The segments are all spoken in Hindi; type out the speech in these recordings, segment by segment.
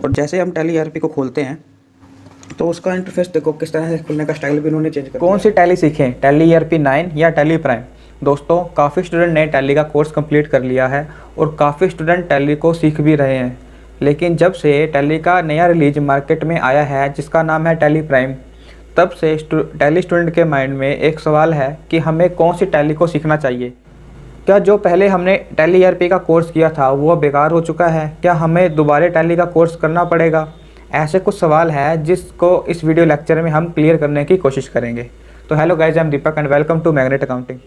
और जैसे हम टैली ईआरपी को खोलते हैं तो उसका इंटरफेस देखो किस तरह से खुलने का स्टाइल भी उन्होंने चेंज कर दिया। कौन सी टैली सीखें, टैली ईआरपी 9 या टैली प्राइम? दोस्तों, काफ़ी स्टूडेंट ने टैली का कोर्स कंप्लीट कर लिया है और काफ़ी स्टूडेंट टैली को सीख भी रहे हैं। लेकिन जब से टैली का नया रिलीज मार्केट में आया है जिसका नाम है टैली प्राइम, तब से टैली स्टूडेंट के माइंड में एक सवाल है कि हमें कौन सी टैली को सीखना चाहिए। क्या जो पहले हमने टैली ईआरपी का कोर्स किया था वो बेकार हो चुका है? क्या हमें दोबारा टैली का कोर्स करना पड़ेगा? ऐसे कुछ सवाल है जिसको इस वीडियो लेक्चर में हम क्लियर करने की कोशिश करेंगे। तो hello guys, I am Deepak and welcome to Magnet Accounting.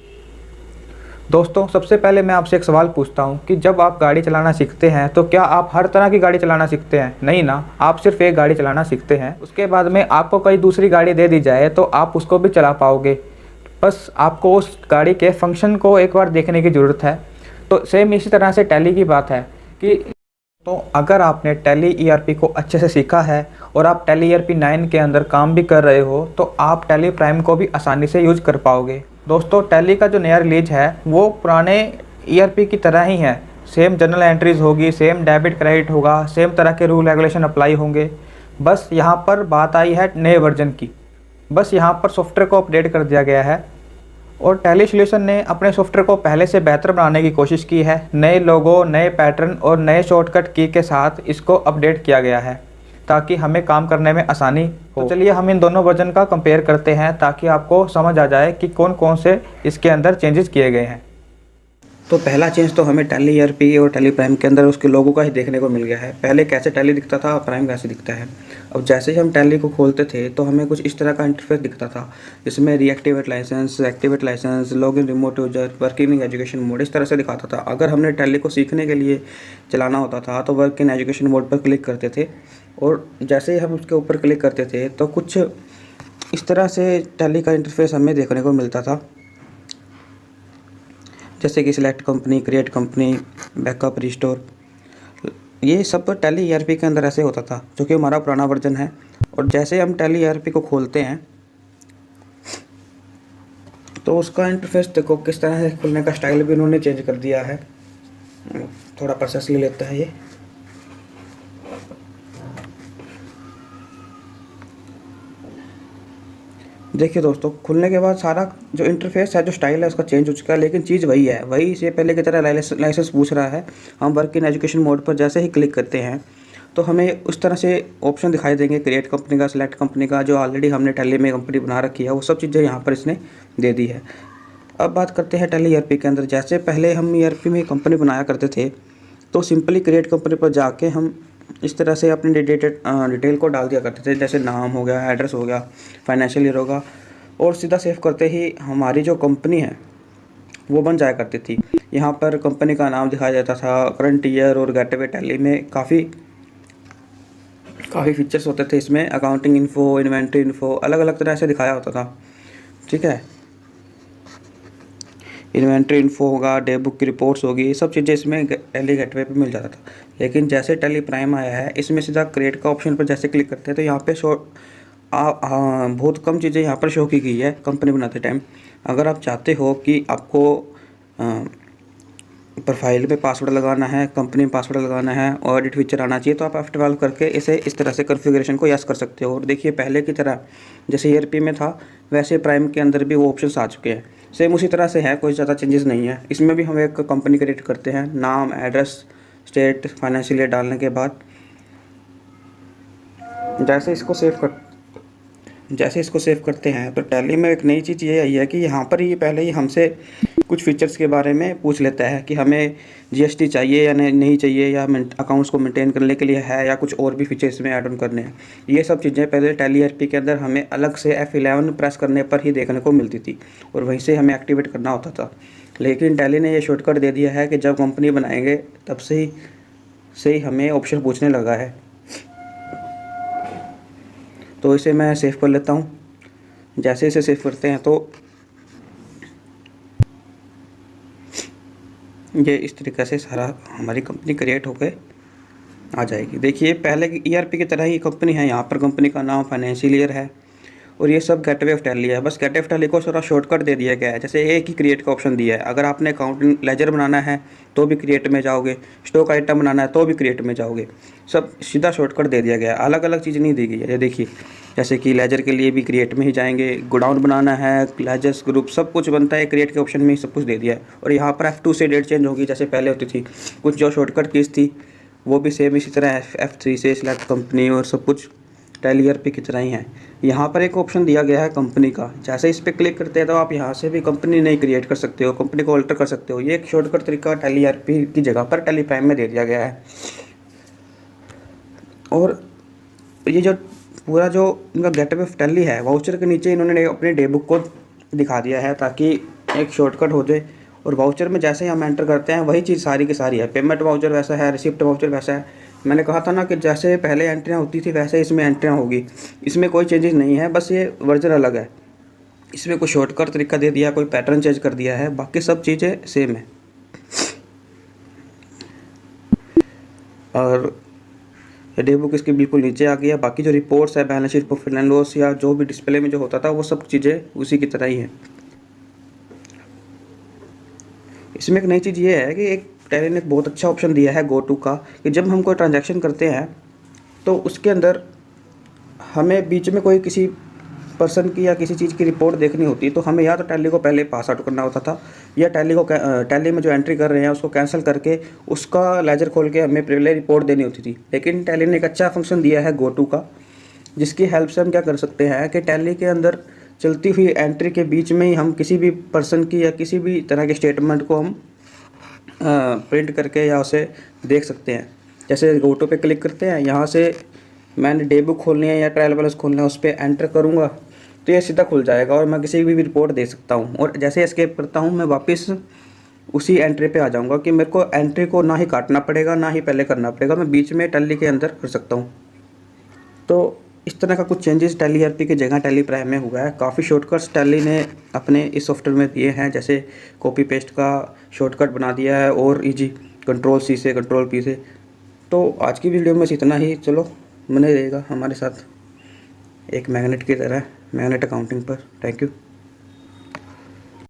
दोस्तों, सबसे पहले मैं आपसे एक सवाल पूछता हूं कि जब आप गाड़ी चलाना सीखते हैं तो क्या आप हर तरह की गाड़ी चलाना सीखते हैं? नहीं ना, आप सिर्फ एक गाड़ी चलाना सीखते हैं। उसके बाद में आपको कोई दूसरी गाड़ी दे दी जाए तो आप उसको भी चला पाओगे, बस आपको उस गाड़ी के फंक्शन को एक बार देखने की ज़रूरत है। तो सेम इसी तरह से टैली की बात है कि तो अगर आपने टैली ईआरपी को अच्छे से सीखा है और आप टैली ईआरपी 9 के अंदर काम भी कर रहे हो तो आप टैली प्राइम को भी आसानी से यूज कर पाओगे। दोस्तों, टैली का जो नया रिलीज है वो पुराने ईआरपी की तरह ही है। सेम जर्नल एंट्रीज होगी, सेम डेबिट क्रेडिट होगा, सेम तरह के रूल रेगुलेशन अप्लाई होंगे। बस यहाँ पर बात आई है नए वर्जन की। बस यहाँ पर सॉफ्टवेयर को अपडेट कर दिया गया है और टैली सॉल्यूशन ने अपने सॉफ्टवेयर को पहले से बेहतर बनाने की कोशिश की है। नए लोगो, नए पैटर्न और नए शॉर्टकट की के साथ इसको अपडेट किया गया है ताकि हमें काम करने में आसानी हो। तो चलिए हम इन दोनों वर्जन का कंपेयर करते हैं ताकि आपको समझ आ जाए कि कौन कौन से इसके अंदर चेंजेस किए गए हैं। तो पहला चेंज तो हमें टैली ईआरपी और टैली प्राइम के अंदर उसके लोगों का ही देखने को मिल गया है। पहले कैसे टैली दिखता था, प्राइम कैसे दिखता है। अब जैसे ही हम टैली को खोलते थे तो हमें कुछ इस तरह का इंटरफेस दिखता था जिसमें reactivate licence, activate licence, log in remote user, working in education mode इस तरह से दिखाता था। अगर हमने टैली को सीखने के लिए चलाना होता था तो वर्क इन एजुकेशन मोड पर क्लिक करते थे और जैसे ही हम उसके ऊपर क्लिक करते थे तो कुछ इस तरह से टैली का इंटरफेस हमें देखने को मिलता था, जैसे कि select company, create company, backup, restore. ये सब टैली ईआरपी के अंदर ऐसे होता था, जो कि हमारा पुराना वर्जन है। और जैसे हम टैली ईआरपी को खोलते हैं तो उसका इंटरफेस देखो किस तरह से खुलने का स्टाइल भी उन्होंने चेंज कर दिया है। थोड़ा प्रोसेस ले लेता है ये। देखिए दोस्तों, खुलने के बाद सारा जो इंटरफेस है, जो स्टाइल है उसका चेंज हो चुका है, लेकिन चीज़ वही है। वही से पहले की तरह लाइसेंस पूछ रहा है। हम वर्क इन एजुकेशन मोड पर जैसे ही क्लिक करते हैं तो हमें उस तरह से ऑप्शन दिखाई देंगे, क्रिएट कंपनी का, सिलेक्ट कंपनी का, जो ऑलरेडी हमने टैली में कंपनी बना रखी है वो सब चीज़ें यहाँ पर इसने दे दी है। अब बात करते हैं टैली ईआरपी के अंदर। जैसे पहले हम ईआरपी में कंपनी बनाया करते थे तो सिंपली क्रिएट कंपनी पर जाके हम इस तरह से अपनी डिटेल को डाल दिया करते थे, जैसे नाम हो गया, एड्रेस हो गया, फाइनेंशियल ईयर होगा, और सीधा सेव करते ही हमारी जो कंपनी है वो बन जाया करती थी। यहाँ पर कंपनी का नाम दिखाया जाता था, करंट ईयर, और गेटवे टैली में काफ़ी फीचर्स होते थे। इसमें अकाउंटिंग इन्फो, इन्वेंट्री इन्फो अलग अलग तरह से दिखाया होता था। ठीक है, इन्वेंट्री इन्फो होगा, डे बुक की रिपोर्ट्स होगी, ये सब चीज़ें इसमें टैली गेटवे पे मिल जाता था। लेकिन जैसे टैली प्राइम आया है, इसमें सीधा क्रिएट का ऑप्शन पर जैसे क्लिक करते हैं तो यहाँ पे बहुत कम चीज़ें यहाँ पर शो की गई है कंपनी बनाते टाइम। अगर आप चाहते हो कि आपको प्रोफाइल में पासवर्ड लगाना है, कंपनी में पासवर्ड लगाना है और एडिट फीचर आना चाहिए, तो आप F12 करके इसे इस तरह से कॉन्फ़िगरेशन को यस कर सकते हो। और देखिए, पहले की तरह जैसे ईआरपी में था वैसे प्राइम के अंदर भी वो ऑप्शंस आ चुके हैं। सेम उसी तरह से है, कोई ज़्यादा चेंजेस नहीं है। इसमें भी हम एक कंपनी क्रिएट करते हैं, नाम, एड्रेस, स्टेट, फाइनेंशियल ईयर डालने के बाद जैसे इसको सेव करते हैं तो टैली में एक नई चीज़ ये आई है कि यहाँ पर ही पहले ही हमसे कुछ फीचर्स के बारे में पूछ लेता है कि हमें जीएसटी चाहिए या नहीं चाहिए, या अकाउंट्स को मेंटेन करने के लिए है, या कुछ और भी फीचर्स इसमें ऐड ऑन करने हैं। ये सब चीज़ें पहले टैली ईआरपी के अंदर हमें अलग से F11 प्रेस करने पर ही देखने को मिलती थी और वहीं से हमें एक्टिवेट करना होता था। लेकिन टैली ने ये शॉर्टकट दे दिया है कि जब कंपनी बनाएंगे तब से ही हमें ऑप्शन पूछने लगा है। तो इसे मैं सेव कर लेता हूँ। जैसे इसे सेव करते हैं तो ये इस तरीके से सारा हमारी कंपनी क्रिएट होकर आ जाएगी। देखिए, पहले की ईआरपी की तरह ही कंपनी है। यहाँ पर कंपनी का नाम, फाइनेंशियल ईयर है और ये सब गेटवे ऑफ टैली है। बस गेटवे ऑफ टैली को थोड़ा शॉर्टकट दे दिया गया है। जैसे एक ही क्रिएट का ऑप्शन दिया है, अगर आपने अकाउंटिंग लेजर बनाना है तो भी क्रिएट में जाओगे, स्टॉक आइटम बनाना है तो भी क्रिएट में जाओगे, सब सीधा शॉर्टकट दे दिया गया है, अलग अलग चीज़ नहीं दी गई है। ये देखिए, जैसे कि लेजर के लिए भी क्रिएट में ही जाएंगे, गोडाउन बनाना है, लेजर्स ग्रुप सब कुछ बनता है क्रिएट के ऑप्शन में ही सब कुछ दे दिया है। और यहाँ पर F2 से डेट चेंज होगी जैसे पहले होती थी। कुछ जो शॉर्टकट कीज थी वो भी सेम इसी तरह F3 से सिलेक्ट कंपनी, और सब कुछ टैली ERP की तरह ही है। यहाँ पर एक ऑप्शन दिया गया है कंपनी का, जैसे इस पर क्लिक करते हैं तो आप यहाँ से भी कंपनी नहीं क्रिएट कर सकते हो, कंपनी को अल्टर कर सकते हो। ये एक शॉर्टकट तरीका टैली ERP की जगह पर टैली प्राइम में दे दिया गया है। और ये जो पूरा जो इनका गेटवे ऑफ टैली है, वाउचर के नीचे इन्होंने अपने डे बुक को दिखा दिया है ताकि एक शॉर्टकट हो जाए। और वाउचर में जैसे ही हम एंटर करते हैं वही चीज़ सारी की सारी है। पेमेंट वाउचर वैसा है, रिसिप्ट वाउचर वैसा है। मैंने कहा था ना कि जैसे पहले एंट्रियाँ होती थी वैसे इसमें एंट्रियाँ होगी, इसमें कोई चेंजेस नहीं है, बस ये वर्जन अलग है। इसमें कोई शॉर्टकट तरीका दे दिया, कोई पैटर्न चेंज कर दिया है, बाकी सब चीज़ें सेम है। और डे बुक इसके बिल्कुल नीचे आ गया। बाकी जो रिपोर्ट्स है, balance sheet, profit and loss या जो भी डिस्प्ले में जो होता था वो सब चीज़ें उसी की तरह ही है। इसमें एक नई चीज़ ये है कि एक टैली ने एक बहुत अच्छा ऑप्शन दिया है गो टू का, कि जब हम कोई ट्रांजैक्शन करते हैं तो उसके अंदर हमें बीच में कोई किसी पर्सन की या किसी चीज़ की रिपोर्ट देखनी होती तो हमें या तो टैली को पहले पास आउट करना होता था, या टैली में जो एंट्री कर रहे हैं उसको कैंसिल करके उसका लेजर खोल के हमें पहले रिपोर्ट देनी होती थी। लेकिन टैली ने एक अच्छा फंक्शन दिया है गो टू का, जिसकी हेल्प से हम क्या कर सकते हैं कि टैली के अंदर चलती हुई एंट्री के बीच में ही हम किसी भी पर्सन की या किसी भी तरह के स्टेटमेंट को हम प्रिंट करके या उसे देख सकते हैं। जैसे गोटो पे क्लिक करते हैं, यहाँ से मैंने डे बुक खोलनी है या ट्रायल बैलेंस खोलना है, उस पर एंटर करूँगा तो ये सीधा खुल जाएगा और मैं किसी भी रिपोर्ट दे सकता हूँ। और जैसे एस्केप करता हूँ मैं वापस उसी एंट्री पे आ जाऊँगा कि मेरे को एंट्री को ना ही काटना पड़ेगा ना ही पहले करना पड़ेगा, मैं बीच में टैली के अंदर कर सकता हूँ। तो इस तरह का कुछ चेंजेस टैली ERP की जगह टैली प्राइम में हुआ है। काफ़ी शॉर्टकट्स टैली ने अपने इस सॉफ्टवेयर में दिए हैं, जैसे कॉपी पेस्ट का शॉर्टकट बना दिया है और इजी Ctrl+C से Ctrl+P से। तो आज की वीडियो में इतना ही। चलो बने रहेगा हमारे साथ एक मैग्नेट की तरह, मैग्नेट अकाउंटिंग पर। Thank you.